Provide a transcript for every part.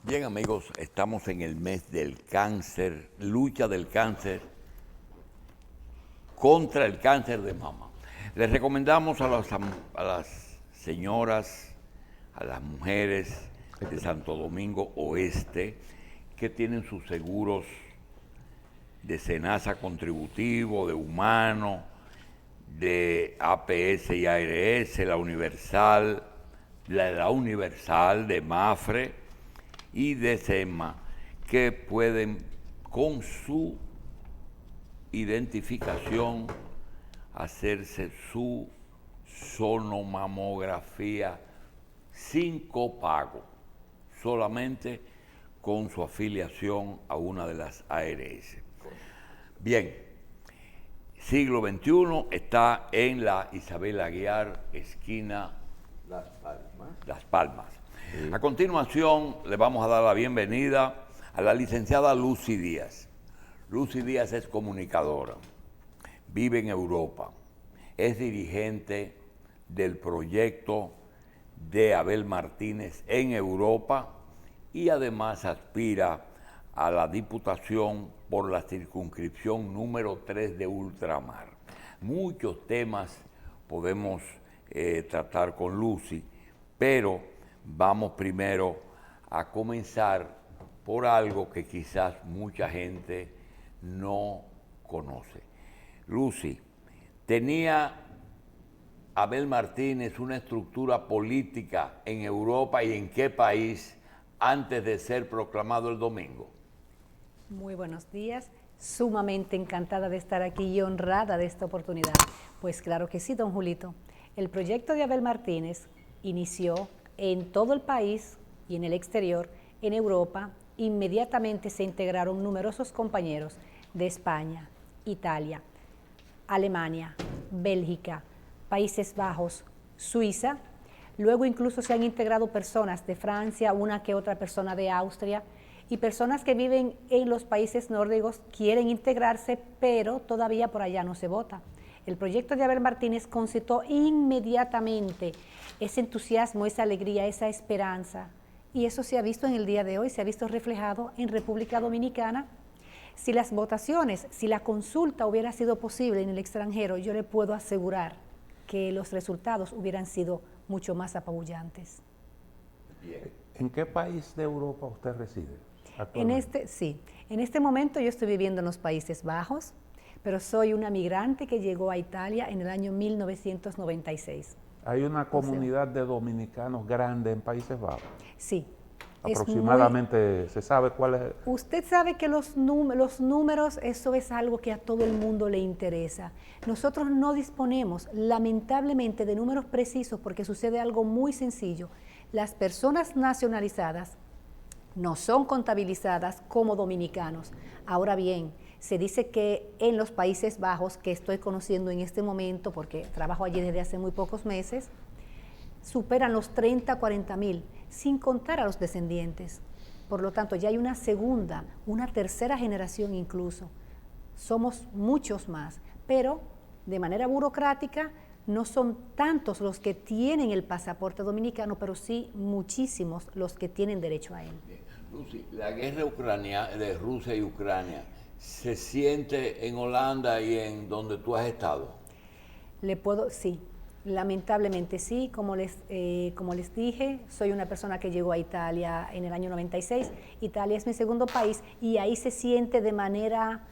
Bien, amigos, estamos en el mes del cáncer, lucha del cáncer contra el cáncer de mama. Les recomendamos a las señoras, a las mujeres de Santo Domingo Oeste que tienen sus seguros de SENASA contributivo, de humano, de APS y ARS, la Universal, de MAFRE y de SEMA, que pueden con su identificación hacerse su sonomamografía sin copago, solamente con su afiliación a una de las ARS. Bien, siglo XXI está en la Isabel Aguiar, esquina Las Palmas. Sí. A continuación, le vamos a dar la bienvenida a la licenciada Lucy Díaz. Lucy Díaz es comunicadora, vive en Europa, es dirigente del proyecto de Abel Martínez en Europa y además aspira a la diputación por la circunscripción número 3 de Ultramar. Muchos temas podemos tratar con Lucy, pero vamos primero a comenzar por algo que quizás mucha gente no conoce. Lucy, ¿tenía Abel Martínez una estructura política en Europa y en qué país antes de ser proclamado el domingo? Muy buenos días, sumamente encantada de estar aquí y honrada de esta oportunidad. Pues claro que sí, don Julito. El proyecto de Abel Martínez inició en todo el país y en el exterior, en Europa. Inmediatamente se integraron numerosos compañeros de España, Italia, Alemania, Bélgica, Países Bajos, Suiza. Luego incluso se han integrado personas de Francia, una que otra persona de Austria, y personas que viven en los países nórdicos quieren integrarse, pero todavía por allá no se vota. El proyecto de Abel Martínez concitó inmediatamente ese entusiasmo, esa alegría, esa esperanza, y eso se ha visto en el día de hoy, se ha visto reflejado en República Dominicana. Si las votaciones, si la consulta hubiera sido posible en el extranjero, yo le puedo asegurar que los resultados hubieran sido mucho más apabullantes. Bien. ¿En qué país de Europa usted reside? En este momento yo estoy viviendo en los Países Bajos, pero soy una migrante que llegó a Italia en el año 1996. ¿Hay una comunidad de dominicanos grande en Países Bajos? Sí. Aproximadamente, ¿se sabe cuál es? Usted sabe que los números, eso es algo que a todo el mundo le interesa. Nosotros no disponemos, lamentablemente, de números precisos porque sucede algo muy sencillo. Las personas nacionalizadas no son contabilizadas como dominicanos. Ahora bien, se dice que en los Países Bajos, que estoy conociendo en este momento, porque trabajo allí desde hace muy pocos meses, superan los 30, 40 mil, sin contar a los descendientes. Por lo tanto, ya hay una segunda, una tercera generación incluso. Somos muchos más, pero de manera burocrática no son tantos los que tienen el pasaporte dominicano, pero sí muchísimos los que tienen derecho a él. Lucy, la guerra de Rusia y Ucrania, ¿se siente en Holanda y en donde tú has estado? Sí, lamentablemente sí. Como les dije, soy una persona que llegó a Italia en el año 96. Italia es mi segundo país y ahí se siente de manera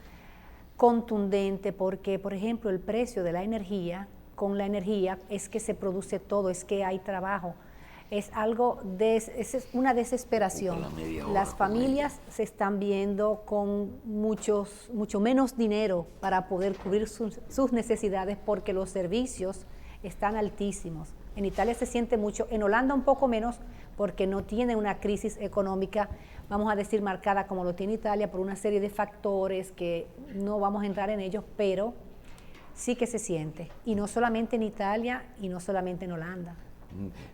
contundente porque, por ejemplo, el precio de la energía, con la energía es que se produce todo, es que hay trabajo. Es es una desesperación. Las familias se están viendo con mucho menos dinero para poder cubrir sus necesidades porque los servicios están altísimos. En Italia se siente mucho, en Holanda un poco menos porque no tiene una crisis económica, vamos a decir, marcada como lo tiene Italia por una serie de factores que no vamos a entrar en ellos, pero sí que se siente. Y no solamente en Italia y no solamente en Holanda.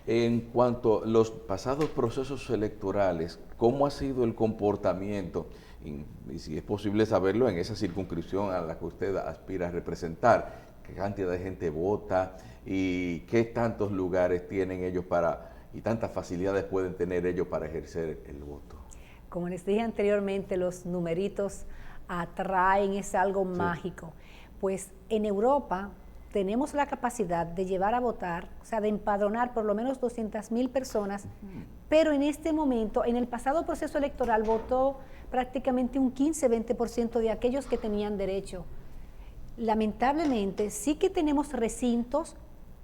En cuanto a los pasados procesos electorales, ¿cómo ha sido el comportamiento? Y si es posible saberlo en esa circunscripción a la que usted aspira a representar, ¿qué cantidad de gente vota y qué tantos lugares tienen ellos y tantas facilidades pueden tener ellos para ejercer el voto? Como les dije anteriormente, los numeritos atraen, es algo mágico. Pues en Europa tenemos la capacidad de llevar a votar, o sea, de empadronar por lo menos 200,000 personas, pero en este momento, en el pasado proceso electoral, votó prácticamente un 15-20% de aquellos que tenían derecho. Lamentablemente, sí que tenemos recintos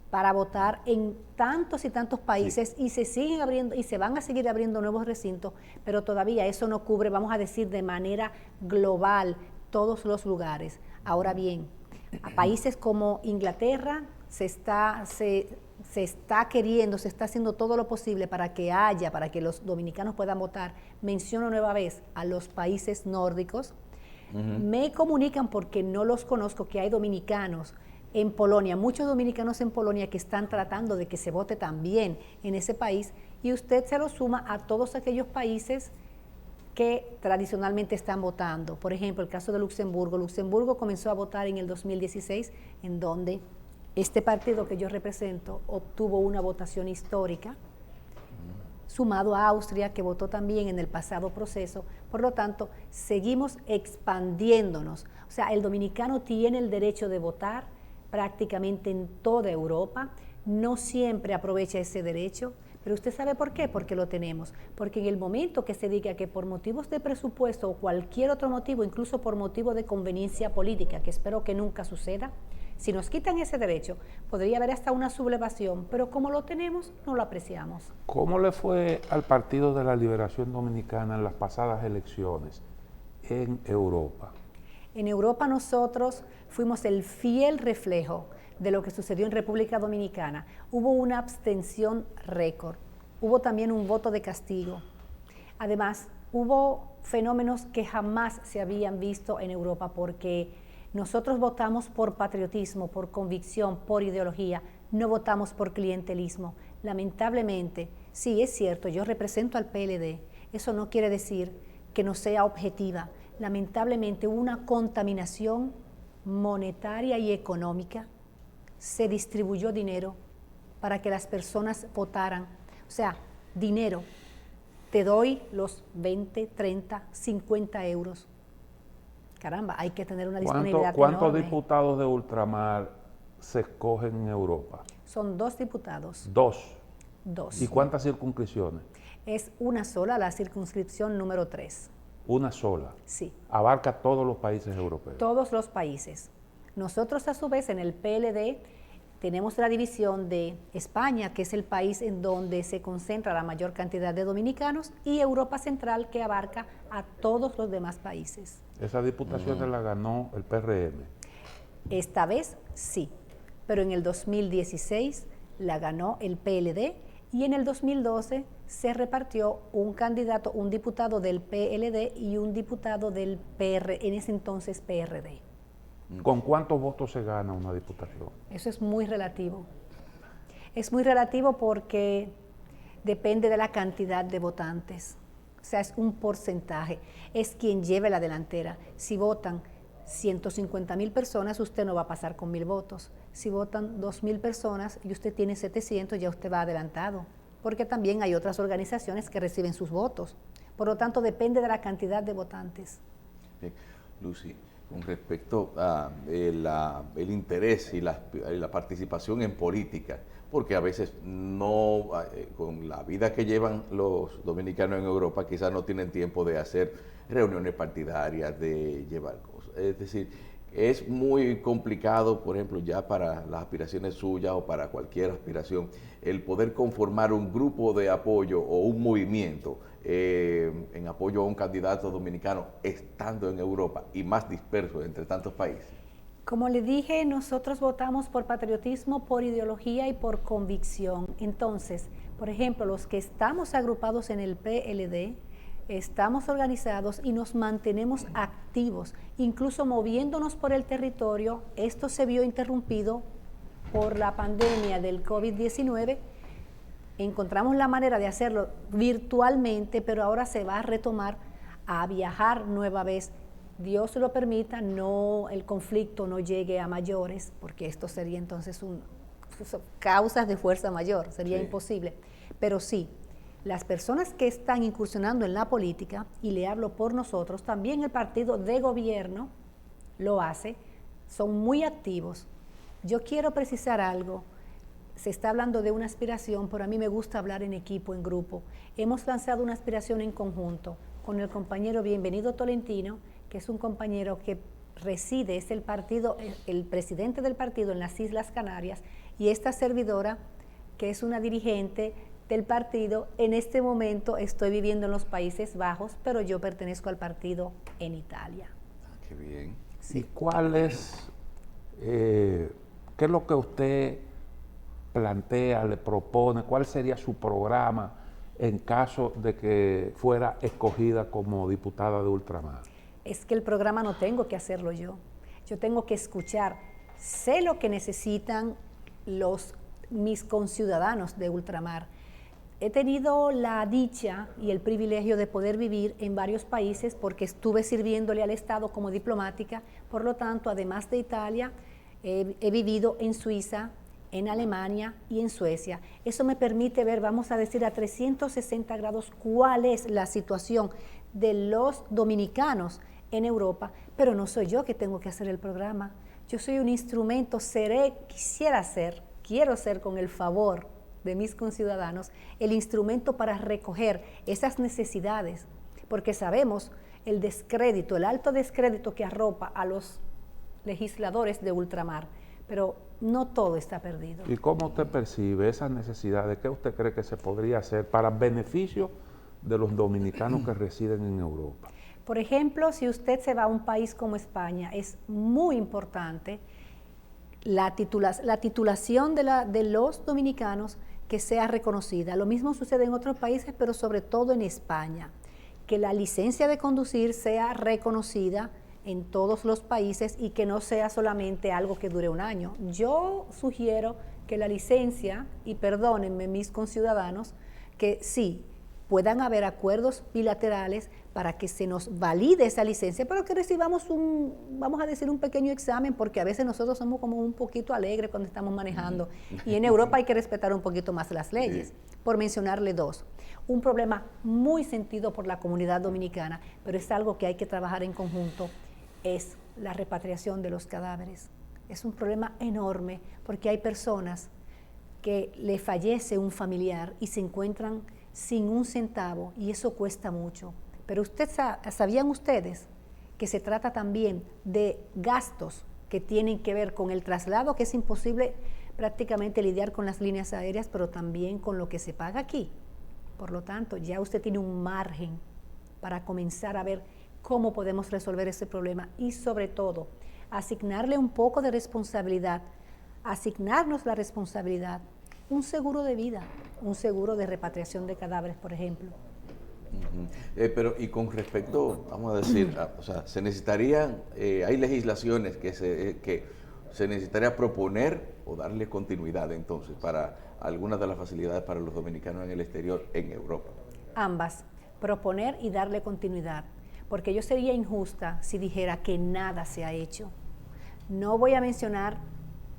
para votar en tantos y tantos países y se siguen abriendo y se van a seguir abriendo nuevos recintos, pero todavía eso no cubre, vamos a decir, de manera global todos los lugares. Ahora bien, a países como Inglaterra se está haciendo todo lo posible para que los dominicanos puedan votar. Menciono nueva vez a los países nórdicos. Me comunican, porque no los conozco, que hay dominicanos en Polonia, muchos dominicanos en Polonia que están tratando de que se vote también en ese país, y usted se lo suma a todos aquellos países que tradicionalmente están votando. Por ejemplo, el caso de Luxemburgo. Luxemburgo comenzó a votar en el 2016, en donde este partido que yo represento obtuvo una votación histórica, sumado a Austria, que votó también en el pasado proceso. Por lo tanto, seguimos expandiéndonos. O sea, el dominicano tiene el derecho de votar prácticamente en toda Europa. No siempre aprovecha ese derecho, pero usted sabe por qué, porque lo tenemos. Porque en el momento que se diga que por motivos de presupuesto o cualquier otro motivo, incluso por motivo de conveniencia política, que espero que nunca suceda, si nos quitan ese derecho, podría haber hasta una sublevación, pero como lo tenemos, no lo apreciamos. ¿Cómo le fue al Partido de la Liberación Dominicana en las pasadas elecciones en Europa? En Europa nosotros fuimos el fiel reflejo de lo que sucedió en República Dominicana. Hubo una abstención récord, hubo también un voto de castigo. Además, hubo fenómenos que jamás se habían visto en Europa, porque nosotros votamos por patriotismo, por convicción, por ideología, no votamos por clientelismo. Lamentablemente, sí, es cierto, yo represento al PLD, eso no quiere decir que no sea objetiva. Lamentablemente hubo una contaminación monetaria y económica, se distribuyó dinero para que las personas votaran. O sea, dinero, te doy los 20, 30, 50 euros. Caramba, hay que tener una disponibilidad ¿Cuántos enorme. diputados de ultramar se escogen en Europa? Son 2 diputados. 2. 2. ¿Y cuántas circunscripciones? Es una sola, la circunscripción número 3. Una sola. Sí. Abarca todos los países europeos. Todos los países. Nosotros, a su vez, en el PLD tenemos la división de España, que es el país en donde se concentra la mayor cantidad de dominicanos, y Europa Central, que abarca a todos los demás países. Esa diputación la ganó el PRM. Esta vez sí, pero en el 2016 la ganó el PLD, y en el 2012 se repartió un candidato, un diputado del PLD y un diputado del en ese entonces PRD. ¿Con cuántos votos se gana una diputación? Eso es muy relativo. Es muy relativo porque depende de la cantidad de votantes. O sea, es un porcentaje. Es quien lleve la delantera. Si votan 150,000 personas, usted no va a pasar con 1,000 votos. Si votan 2,000 personas y usted tiene 700, ya usted va adelantado. Porque también hay otras organizaciones que reciben sus votos. Por lo tanto, depende de la cantidad de votantes. Lucy, con respecto a el interés y la participación en política, porque a veces no, con la vida que llevan los dominicanos en Europa, quizás no tienen tiempo de hacer reuniones partidarias, de llevar cosas. Es decir, es muy complicado, por ejemplo, ya para las aspiraciones suyas o para cualquier aspiración, el poder conformar un grupo de apoyo o un movimiento en apoyo a un candidato dominicano estando en Europa y más disperso entre tantos países. Como le dije, nosotros votamos por patriotismo, por ideología y por convicción. Entonces, por ejemplo, los que estamos agrupados en el PLD, estamos organizados y nos mantenemos activos, incluso moviéndonos por el territorio. Esto se vio interrumpido por la pandemia del COVID-19. Encontramos la manera de hacerlo virtualmente, pero ahora se va a retomar a viajar nueva vez. Dios lo permita, no, el conflicto no llegue a mayores, porque esto sería entonces causas de fuerza mayor, sería imposible. Pero sí, las personas que están incursionando en la política, y le hablo por nosotros, también el partido de gobierno lo hace, son muy activos. Yo quiero precisar algo. Se está hablando de una aspiración, pero a mí me gusta hablar en equipo, en grupo. Hemos lanzado una aspiración en conjunto con el compañero Bienvenido Tolentino, que es un compañero que reside, es el presidente del partido en las Islas Canarias, y esta servidora, que es una dirigente del partido. En este momento estoy viviendo en los Países Bajos, pero yo pertenezco al partido en Italia. Qué bien. Sí. ¿Y cuál es, qué es lo que usted plantea, le propone, cuál sería su programa en caso de que fuera escogida como diputada de ultramar? Es que el programa no tengo que hacerlo yo tengo que escuchar, sé lo que necesitan mis conciudadanos de ultramar. He tenido la dicha y el privilegio de poder vivir en varios países porque estuve sirviéndole al Estado como diplomática, por lo tanto, además de Italia, he vivido en Suiza, en Alemania y en Suecia. Eso me permite ver, vamos a decir, a 360 grados cuál es la situación de los dominicanos en Europa, pero no soy yo que tengo que hacer el programa. Yo soy un instrumento, quiero ser con el favor de mis conciudadanos, el instrumento para recoger esas necesidades, porque sabemos el descrédito, el alto descrédito que arropa a los legisladores de ultramar, pero no todo está perdido. ¿Y cómo usted percibe esas necesidades? ¿Qué usted cree que se podría hacer para beneficio de los dominicanos que residen en Europa? Por ejemplo, si usted se va a un país como España, es muy importante la titulación de los dominicanos que sea reconocida. Lo mismo sucede en otros países, pero sobre todo en España, que la licencia de conducir sea reconocida en todos los países y que no sea solamente algo que dure un año. Yo sugiero que la licencia, y perdónenme mis conciudadanos, que sí, puedan haber acuerdos bilaterales para que se nos valide esa licencia, pero que recibamos vamos a decir, un pequeño examen, porque a veces nosotros somos como un poquito alegres cuando estamos manejando, y en Europa hay que respetar un poquito más las leyes, por mencionarle dos. Un problema muy sentido por la comunidad dominicana, pero es algo que hay que trabajar en conjunto, es la repatriación de los cadáveres. Es un problema enorme, porque hay personas que le fallece un familiar y se encuentran sin un centavo, y eso cuesta mucho. Pero ¿sabían ustedes que se trata también de gastos que tienen que ver con el traslado, que es imposible prácticamente lidiar con las líneas aéreas, pero también con lo que se paga aquí? Por lo tanto, ya usted tiene un margen para comenzar a ver cómo podemos resolver ese problema y, sobre todo, asignarle un poco de responsabilidad, asignarnos la responsabilidad, un seguro de vida, un seguro de repatriación de cadáveres, por ejemplo. Pero y con respecto, vamos a decir, o sea, se necesitarían, hay legislaciones que se necesitaría proponer o darle continuidad entonces para algunas de las facilidades para los dominicanos en el exterior, en Europa. Ambas, proponer y darle continuidad, porque yo sería injusta si dijera que nada se ha hecho. No voy a mencionar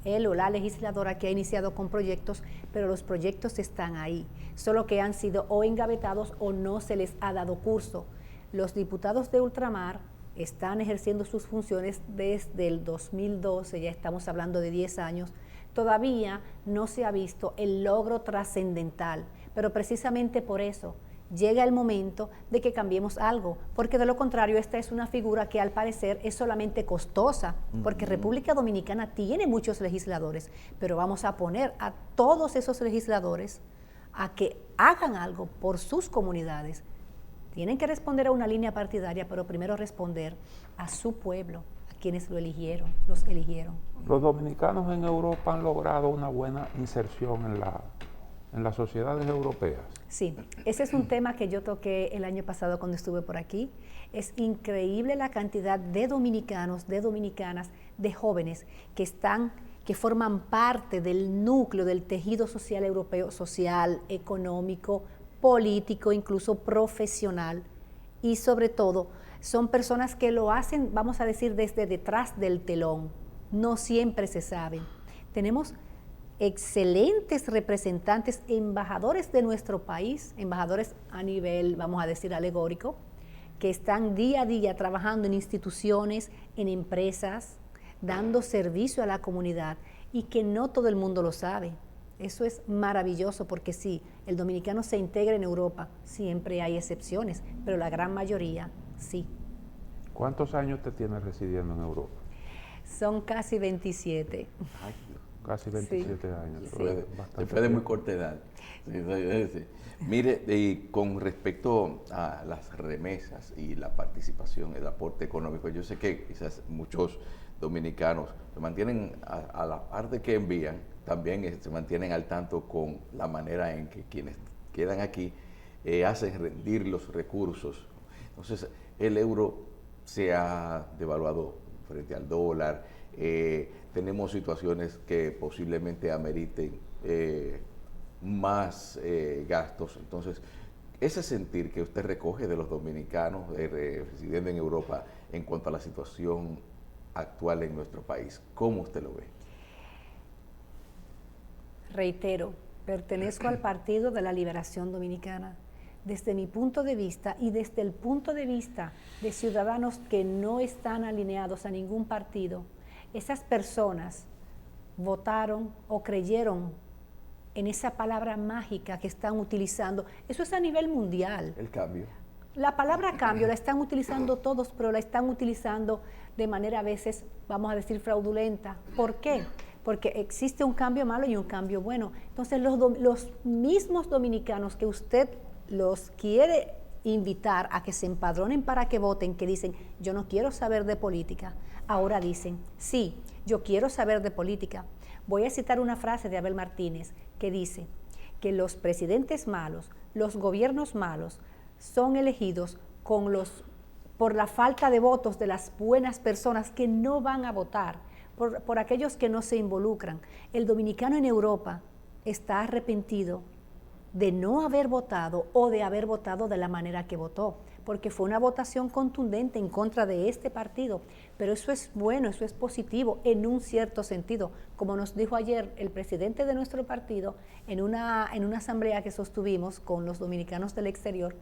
él o la legisladora que ha iniciado con proyectos, pero los proyectos están ahí, solo que han sido o engavetados o no se les ha dado curso. Los diputados de ultramar están ejerciendo sus funciones desde el 2012, ya estamos hablando de 10 años, todavía no se ha visto el logro trascendental, pero precisamente por eso llega el momento de que cambiemos algo, porque de lo contrario esta es una figura que al parecer es solamente costosa, porque República Dominicana tiene muchos legisladores, pero vamos a poner a todos esos legisladores a que hagan algo por sus comunidades. Tienen que responder a una línea partidaria, pero primero responder a su pueblo, a quienes los eligieron. Los dominicanos en Europa han logrado una buena inserción en las sociedades europeas. Sí, ese es un tema que yo toqué el año pasado cuando estuve por aquí. Es increíble la cantidad de dominicanos, de dominicanas, de jóvenes que forman parte del núcleo del tejido social europeo, social, económico, político, incluso profesional, y sobre todo son personas que lo hacen, vamos a decir, desde detrás del telón. No siempre se saben. Tenemos excelentes representantes, embajadores de nuestro país, embajadores a nivel, vamos a decir, alegórico, que están día a día trabajando en instituciones, en empresas, dando servicio a la comunidad y que no todo el mundo lo sabe. Eso es maravilloso porque sí, el dominicano se integra en Europa, siempre hay excepciones, pero la gran mayoría sí. ¿Cuántos años usted tiene residiendo en Europa? Son casi 27. Ay, Casi 27 años. Sí. se fue de muy corta edad. Sí. Mire, y con respecto a las remesas y la participación, el aporte económico, yo sé que quizás muchos dominicanos se mantienen a la par de que envían, también se mantienen al tanto con la manera en que quienes quedan aquí hacen rendir los recursos. Entonces, el euro se ha devaluado frente al dólar, tenemos situaciones que posiblemente ameriten más gastos. Entonces, ese sentir que usted recoge de los dominicanos residiendo en Europa en cuanto a la situación actual en nuestro país, ¿cómo usted lo ve? Reitero, pertenezco al Partido de la Liberación Dominicana. Desde mi punto de vista y desde el punto de vista de ciudadanos que no están alineados a ningún partido, esas personas votaron o creyeron en esa palabra mágica que están utilizando. Eso es a nivel mundial. El cambio. La palabra cambio la están utilizando todos, pero la están utilizando de manera a veces, vamos a decir, fraudulenta. ¿Por qué? Porque existe un cambio malo y un cambio bueno. Entonces, los mismos dominicanos que usted los quiere invitar a que se empadronen para que voten, que dicen, yo no quiero saber de política, ahora dicen, sí, yo quiero saber de política. Voy a citar una frase de Abel Martínez que dice que los presidentes malos, los gobiernos malos, son elegidos por la falta de votos de las buenas personas que no van a votar, por aquellos que no se involucran. El dominicano en Europa está arrepentido de no haber votado o de haber votado de la manera que votó, porque fue una votación contundente en contra de este partido, pero eso es bueno, eso es positivo en un cierto sentido, como nos dijo ayer el presidente de nuestro partido en una asamblea que sostuvimos con los dominicanos del exterior,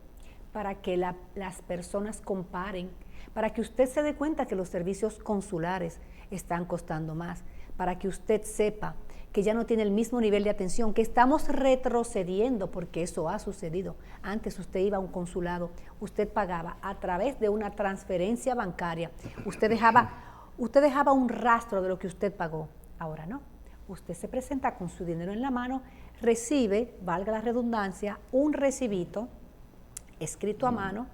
para que las personas comparen, para que usted se dé cuenta que los servicios consulares están costando más, para que usted sepa que ya no tiene el mismo nivel de atención, que estamos retrocediendo, porque eso ha sucedido. Antes usted iba a un consulado, usted pagaba a través de una transferencia bancaria, usted dejaba un rastro de lo que usted pagó. Ahora no, usted se presenta con su dinero en la mano, recibe, valga la redundancia, un recibito escrito a mano.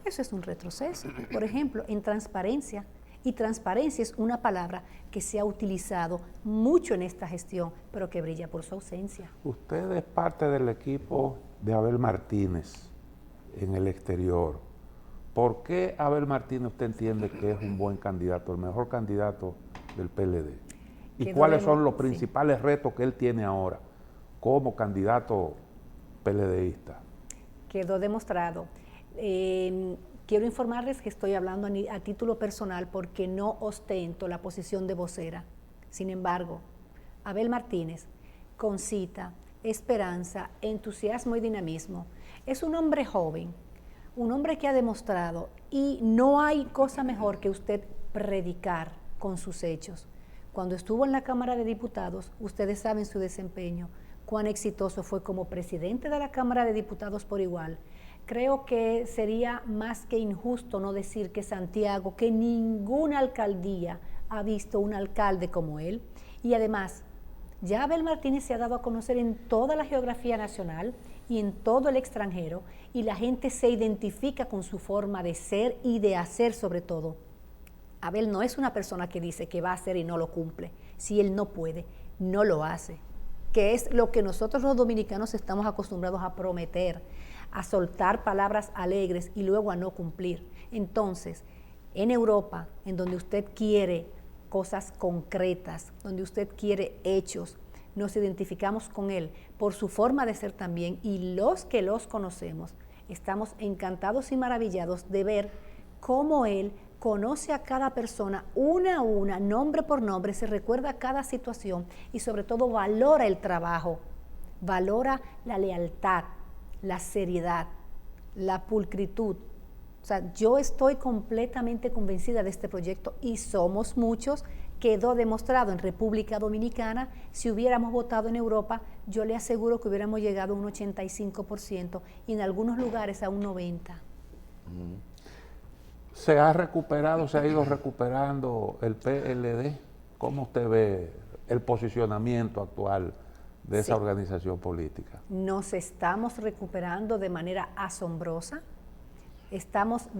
Eso es un retroceso, por ejemplo, en transparencia. Y transparencia es una palabra que se ha utilizado mucho en esta gestión, pero que brilla por su ausencia. Usted es parte del equipo de Abel Martínez en el exterior. ¿Por qué Abel Martínez usted entiende que es un buen candidato, el mejor candidato del PLD? ¿Y cuáles son los principales retos que él tiene ahora como candidato PLDista? Quedó demostrado. Quiero informarles que estoy hablando a título personal porque no ostento la posición de vocera. Sin embargo, Abel Martínez, con cita, esperanza, entusiasmo y dinamismo, es un hombre joven, un hombre que ha demostrado, y no hay cosa mejor que usted predicar con sus hechos. Cuando estuvo en la Cámara de Diputados, ustedes saben su desempeño, cuán exitoso fue como presidente de la Cámara de Diputados por igual. Creo que sería más que injusto no decir que Santiago, que ninguna alcaldía ha visto un alcalde como él. Y además, ya Abel Martínez se ha dado a conocer en toda la geografía nacional y en todo el extranjero, y la gente se identifica con su forma de ser y de hacer sobre todo. Abel no es una persona que dice que va a hacer y no lo cumple. Si él no puede, no lo hace, que es lo que nosotros los dominicanos estamos acostumbrados a prometer, a soltar palabras alegres y luego a no cumplir. Entonces, en Europa, en donde usted quiere cosas concretas, donde usted quiere hechos, nos identificamos con él por su forma de ser también, y los que los conocemos estamos encantados y maravillados de ver cómo él conoce a cada persona una a una, nombre por nombre, se recuerda cada situación y sobre todo valora el trabajo, valora la lealtad, la seriedad, la pulcritud. O sea, yo estoy completamente convencida de este proyecto y somos muchos. Quedó demostrado en República Dominicana. Si hubiéramos votado en Europa, yo le aseguro que hubiéramos llegado a un 85% y en algunos lugares a un 90%. ¿Se ha recuperado, se ha ido recuperando el PLD? ¿Cómo usted ve el posicionamiento actual de esa organización política? Nos estamos recuperando de manera asombrosa. Estamos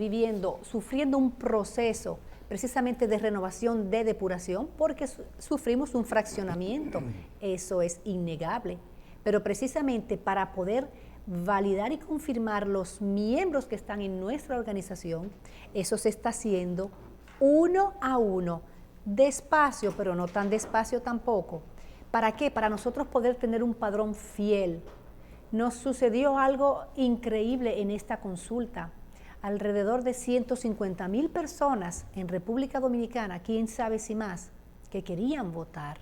sufriendo un proceso precisamente de renovación, de depuración, porque sufrimos un fraccionamiento. Eso es innegable. Pero precisamente para poder validar y confirmar los miembros que están en nuestra organización, eso se está haciendo uno a uno, despacio, pero no tan despacio tampoco. ¿Para qué? Para nosotros poder tener un padrón fiel. Nos sucedió algo increíble en esta consulta. Alrededor de 150,000 personas en República Dominicana, quién sabe si más, que querían votar,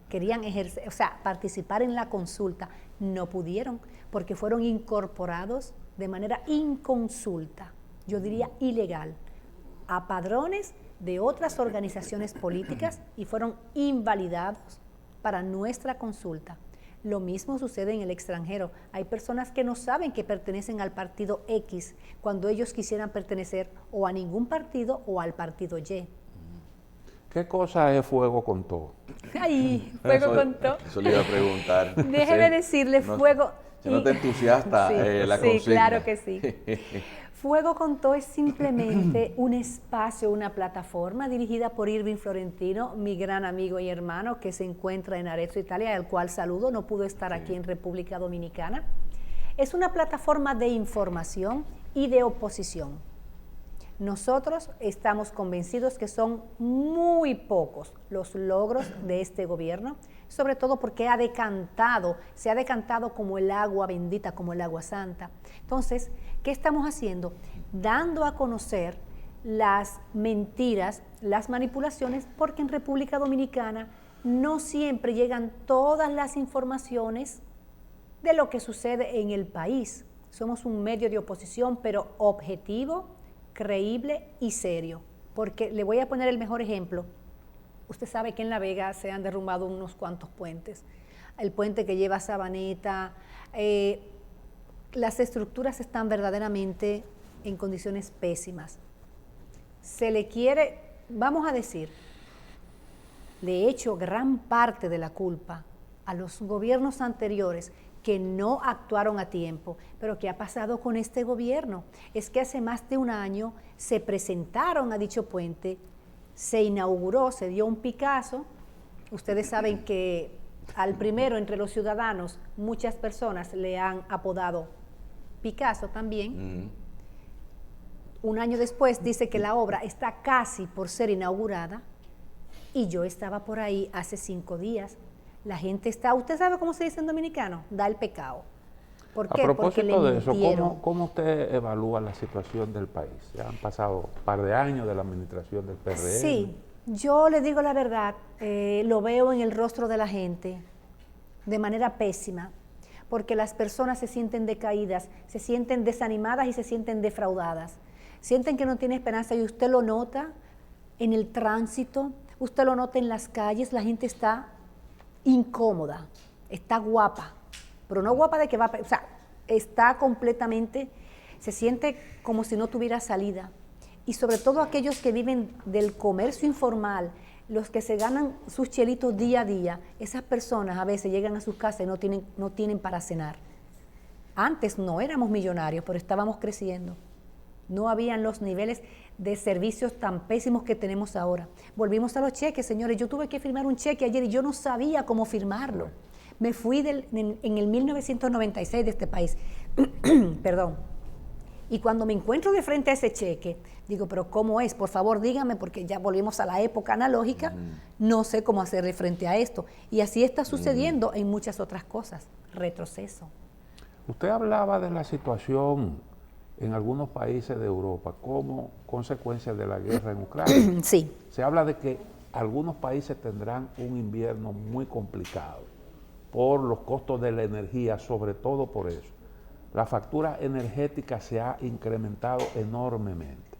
querían ejercer, participar en la consulta, no pudieron porque fueron incorporados de manera inconsulta, yo diría ilegal, a padrones de otras organizaciones políticas y fueron invalidados para nuestra consulta. Lo mismo sucede en el extranjero. Hay personas que no saben que pertenecen al partido X cuando ellos quisieran pertenecer o a ningún partido o al partido Y. ¿Qué cosa es Fuego con Todo? Ay, Fuego con Todo. Eso le iba a preguntar. Déjeme decirle, Fuego... Se nota entusiasta la consigna. Sí, claro que sí. Fuego con Todo es simplemente un espacio, una plataforma dirigida por Irving Florentino, mi gran amigo y hermano que se encuentra en Arezzo, Italia, al cual saludo, no pudo estar aquí en República Dominicana. Es una plataforma de información y de oposición. Nosotros estamos convencidos que son muy pocos los logros de este gobierno, sobre todo porque se ha decantado como el agua bendita, como el agua santa. Entonces, ¿qué estamos haciendo? Dando a conocer las mentiras, las manipulaciones, porque en República Dominicana no siempre llegan todas las informaciones de lo que sucede en el país. Somos un medio de oposición, pero objetivo, creíble y serio. Porque le voy a poner el mejor ejemplo. Usted sabe que en La Vega se han derrumbado unos cuantos puentes. El puente que lleva a Sabaneta, las estructuras están verdaderamente en condiciones pésimas. Se le quiere, vamos a decir, de hecho, gran parte de la culpa a los gobiernos anteriores que no actuaron a tiempo. Pero ¿qué ha pasado con este gobierno? Es que hace más de un año se presentaron a dicho puente, se inauguró, se dio un Picasso. Ustedes saben que al primero entre los ciudadanos muchas personas le han apodado Picasso también. Un año después dice que la obra está casi por ser inaugurada y yo estaba por ahí hace 5 días. La gente está, ¿usted sabe cómo se dice en dominicano? Da el pecado. ¿Por qué? A propósito porque de eso, ¿cómo usted evalúa la situación del país? Ya han pasado un par de años de la administración del PRM. Sí, yo le digo la verdad, lo veo en el rostro de la gente de manera pésima, porque las personas se sienten decaídas, se sienten desanimadas y se sienten defraudadas. Sienten que no tiene esperanza y usted lo nota en el tránsito, usted lo nota en las calles, la gente está incómoda, está guapa, pero no guapa de que va, o sea, está completamente, se siente como si no tuviera salida. Y sobre todo aquellos que viven del comercio informal, los que se ganan sus chelitos día a día, esas personas a veces llegan a sus casas y no tienen para cenar. Antes no éramos millonarios, pero estábamos creciendo. No habían los niveles de servicios tan pésimos que tenemos ahora. Volvimos a los cheques, señores. Yo tuve que firmar un cheque ayer y yo no sabía cómo firmarlo. Me fui en el 1996 de este país. Perdón. Y cuando me encuentro de frente a ese cheque, digo, pero ¿cómo es? Por favor, dígame, porque ya volvimos a la época analógica, no sé cómo hacerle frente a esto. Y así está sucediendo en muchas otras cosas. Retroceso. Usted hablaba de la situación en algunos países de Europa como consecuencia de la guerra en Ucrania. Sí. Se habla de que algunos países tendrán un invierno muy complicado por los costos de la energía, sobre todo por eso. La factura energética se ha incrementado enormemente.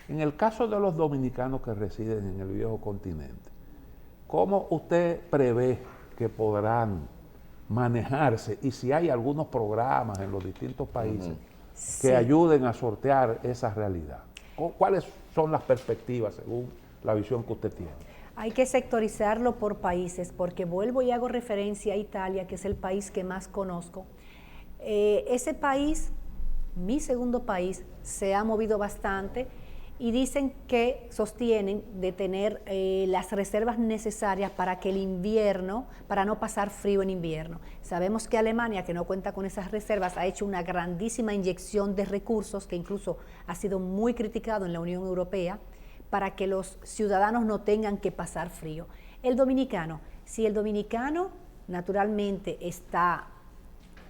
En el caso de los dominicanos que residen en el viejo continente, ¿cómo usted prevé que podrán manejarse y si hay algunos programas en los distintos países Sí. que ayuden a sortear esa realidad? ¿Cuáles son las perspectivas según la visión que usted tiene? Hay que sectorizarlo por países, porque vuelvo y hago referencia a Italia, que es el país que más conozco. Ese país, mi segundo país, se ha movido bastante y dicen que sostienen de tener las reservas necesarias para que el invierno, para no pasar frío en invierno. Sabemos que Alemania, que no cuenta con esas reservas, ha hecho una grandísima inyección de recursos, que incluso ha sido muy criticado en la Unión Europea, para que los ciudadanos no tengan que pasar frío. El dominicano, si el dominicano naturalmente está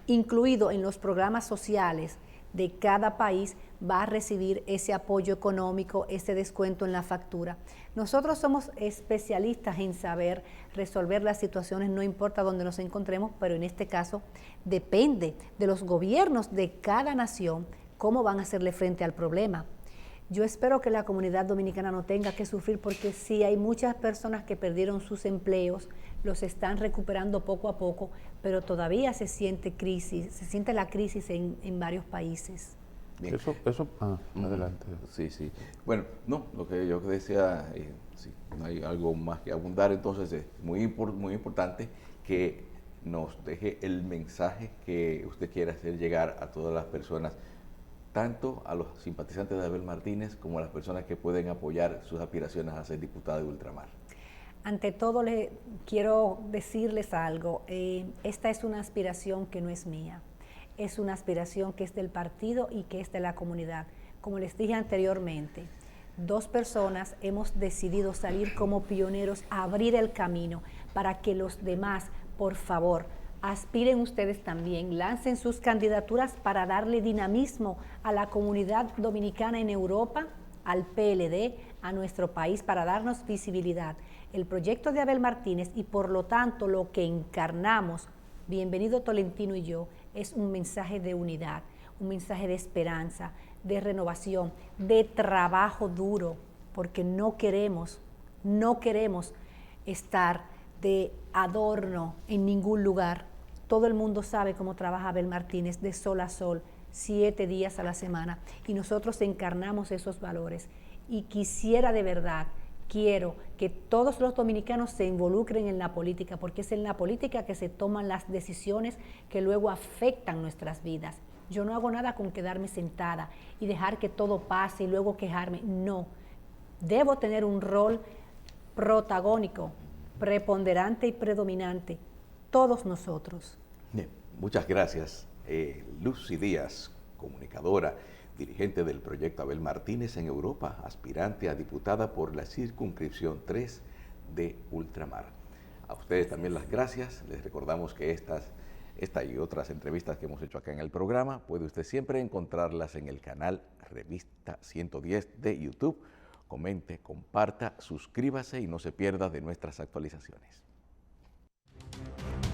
incluido en los programas sociales de cada país, va a recibir ese apoyo económico, ese descuento en la factura. Nosotros somos especialistas en saber resolver las situaciones, no importa dónde nos encontremos, pero en este caso depende de los gobiernos de cada nación cómo van a hacerle frente al problema. Yo espero que la comunidad dominicana no tenga que sufrir, porque sí hay muchas personas que perdieron sus empleos, los están recuperando poco a poco, pero todavía se siente la crisis en varios países. Bien. Adelante. Sí. Bueno, no, lo que yo decía, sí, no hay algo más que abundar, entonces es muy importante que nos deje el mensaje que usted quiere hacer llegar a todas las personas, tanto a los simpatizantes de Abel Martínez como a las personas que pueden apoyar sus aspiraciones a ser diputada de ultramar. Ante todo, quiero decirles algo. Esta es una aspiración que no es mía. Es una aspiración que es del partido y que es de la comunidad. Como les dije anteriormente, 2 personas hemos decidido salir como pioneros a abrir el camino para que los demás, por favor, aspiren ustedes también, lancen sus candidaturas para darle dinamismo a la comunidad dominicana en Europa, al PLD, a nuestro país, para darnos visibilidad. El proyecto de Abel Martínez y por lo tanto lo que encarnamos, Bienvenido Tolentino y yo, es un mensaje de unidad, un mensaje de esperanza, de renovación, de trabajo duro, porque no queremos estar de adorno en ningún lugar. Todo el mundo sabe cómo trabaja Abel Martínez de sol a sol, 7 días a la semana, y nosotros encarnamos esos valores. Y quisiera de verdad, quiero que todos los dominicanos se involucren en la política, porque es en la política que se toman las decisiones que luego afectan nuestras vidas. Yo no hago nada con quedarme sentada y dejar que todo pase y luego quejarme. No, debo tener un rol protagónico, preponderante y predominante. Todos nosotros. Bien, muchas gracias. Lucy Díaz, comunicadora, dirigente del proyecto Abel Martínez en Europa, aspirante a diputada por la circunscripción 3 de Ultramar. A ustedes también las gracias. Les recordamos que esta y otras entrevistas que hemos hecho acá en el programa, puede usted siempre encontrarlas en el canal Revista 110 de YouTube. Comente, comparta, suscríbase y no se pierda de nuestras actualizaciones.